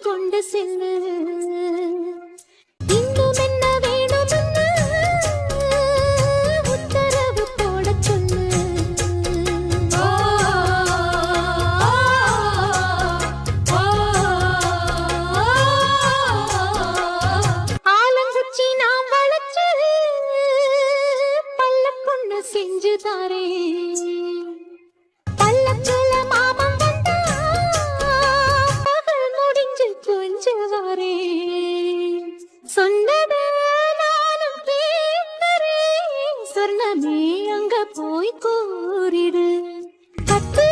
கொண்டு செல்லு இன்னும் என்ன வேணும்னு உத்தரவு போட சொல்லு ஆலங்குச்சி நாம் வளர்ச்சு பல்லக்குன்னு செஞ்சு தாரே பல்லக்குல மாமன் வந்தா பகல் முடிஞ்சு கொஞ்சம் வாரே சொன்னத நானும் கேட்கிறேன் சொர்ணமே அங்க போய் கூறிடு கத்து